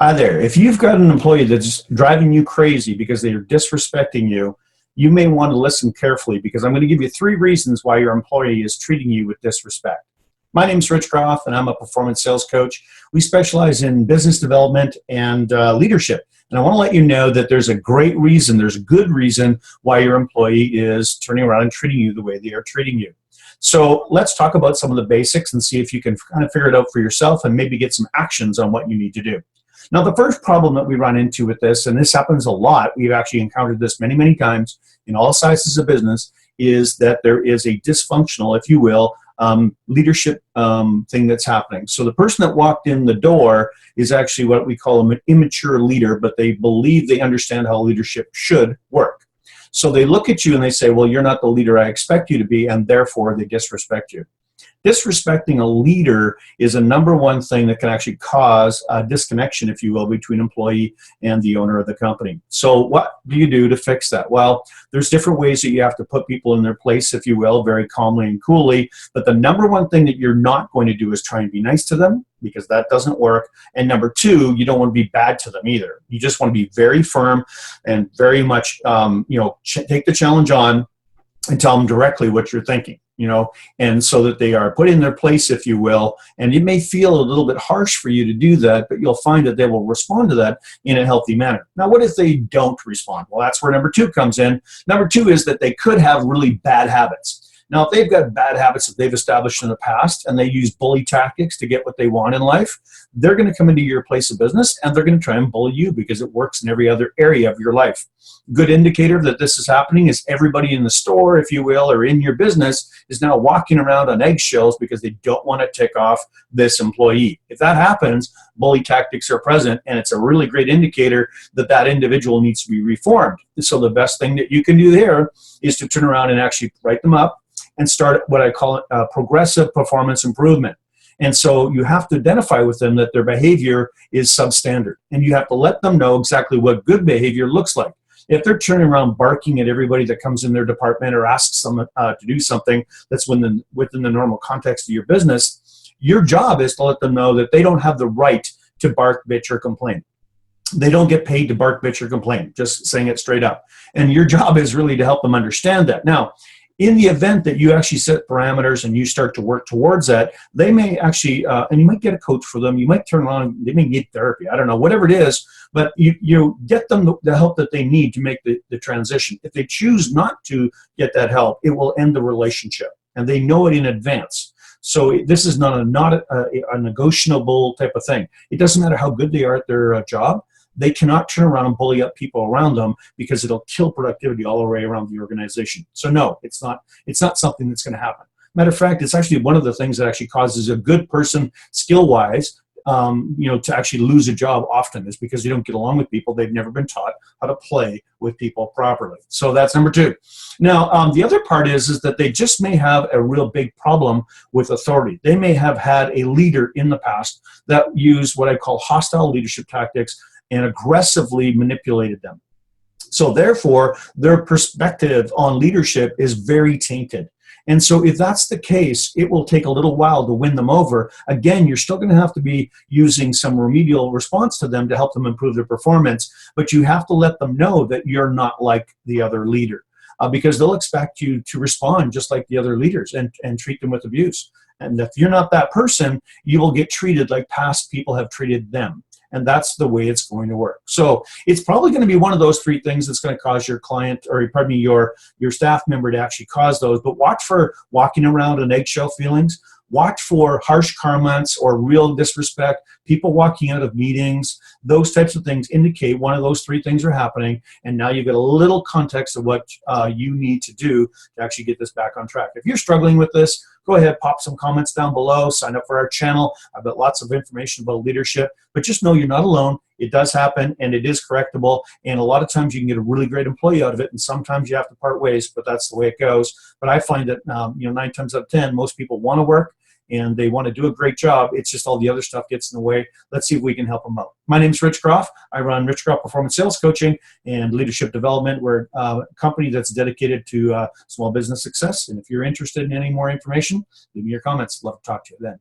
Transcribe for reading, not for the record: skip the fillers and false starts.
Hi there. If you've got an employee that's driving you crazy because they are disrespecting you, you may want to listen carefully because I'm going to give you 3 reasons why your employee is treating you with disrespect. My name is Rich Grof, and I'm a performance sales coach. We specialize in business development and leadership. And I want to let you know that there's a great reason, there's a good reason why your employee is turning around and treating you the way they are treating you. So let's talk about some of the basics and see if you can kind of figure it out for yourself and maybe get some actions on what you need to do. Now, the first problem that we run into with this, and this happens a lot, we've actually encountered this many, many times in all sizes of business, is that there is a dysfunctional, if you will, leadership thing that's happening. So the person that walked in the door is actually what we call an immature leader, but they believe they understand how leadership should work. So they look at you and they say, well, you're not the leader I expect you to be, and therefore they disrespect you. Disrespecting a leader is a #1 thing that can actually cause a disconnection, if you will, between employee and the owner of the company. So what do you do to fix that? Well, there's different ways that you have to put people in their place, if you will, very calmly and coolly. But the #1 thing that you're not going to do is try and be nice to them, because that doesn't work. And #2, you don't want to be bad to them either. You just want to be very firm and very much, take the challenge on and tell them directly what you're thinking. And so that they are put in their place, if you will. And it may feel a little bit harsh for you to do that, but you'll find that they will respond to that in a healthy manner. Now, what if they don't respond? Well, that's where #2 comes in. #2 is that they could have really bad habits. Now, if they've got bad habits that they've established in the past and they use bully tactics to get what they want in life, they're going to come into your place of business and they're going to try and bully you because it works in every other area of your life. Good indicator that this is happening is everybody in the store, if you will, or in your business is now walking around on eggshells because they don't want to tick off this employee. If that happens, bully tactics are present, and it's a really great indicator that that individual needs to be reformed. So the best thing that you can do there is to turn around and actually write them up and start what I call progressive performance improvement. And so you have to identify with them that their behavior is substandard, and you have to let them know exactly what good behavior looks like. If they're turning around barking at everybody that comes in their department or asks them to do something that's within the normal context of your business, your job is to let them know that they don't have the right to bark, bitch, or complain. They don't get paid to bark, bitch, or complain, just saying it straight up. And your job is really to help them understand that. Now, in the event that you actually set parameters and you start to work towards that, they may actually, and you might get a coach for them, you might turn around, they may need therapy, I don't know, whatever it is, but you get them the help that they need to make the transition. If they choose not to get that help, it will end the relationship, and they know it in advance. So this is not a negotiable type of thing. It doesn't matter how good they are at their job. They cannot turn around and bully up people around them because it'll kill productivity all the way around the organization. So no, it's not something that's going to happen. Matter of fact, it's actually one of the things that actually causes a good person skill-wise, to actually lose a job often, is because they don't get along with people. They've never been taught how to play with people properly. So that's #2. Now, the other part is that they just may have a real big problem with authority. They may have had a leader in the past that used what I call hostile leadership tactics and aggressively manipulated them. So therefore, their perspective on leadership is very tainted. And so if that's the case, it will take a little while to win them over. Again, you're still going to have to be using some remedial response to them to help them improve their performance, but you have to let them know that you're not like the other leader, because they'll expect you to respond just like the other leaders and treat them with abuse. And if you're not that person, you will get treated like past people have treated them. And that's the way it's going to work. So it's probably going to be one of those 3 things that's going to cause your client, or pardon me, your staff member to actually cause those. But watch for walking around on eggshell feelings. Watch for harsh comments or real disrespect, people walking out of meetings. Those types of things indicate one of those 3 things are happening, and now you've got a little context of what you need to do to actually get this back on track. If you're struggling with this, go ahead, pop some comments down below, sign up for our channel. I've got lots of information about leadership, but just know you're not alone. It does happen, and it is correctable, and a lot of times you can get a really great employee out of it, and sometimes you have to part ways, but that's the way it goes. But I find that 9 times out of 10, most people want to work, and they want to do a great job. It's just all the other stuff gets in the way. Let's see if we can help them out. My name's Rich Grof. I run Rich Grof Performance Sales Coaching and Leadership Development. We're a company that's dedicated to small business success. And if you're interested in any more information, leave me your comments. Love to talk to you then.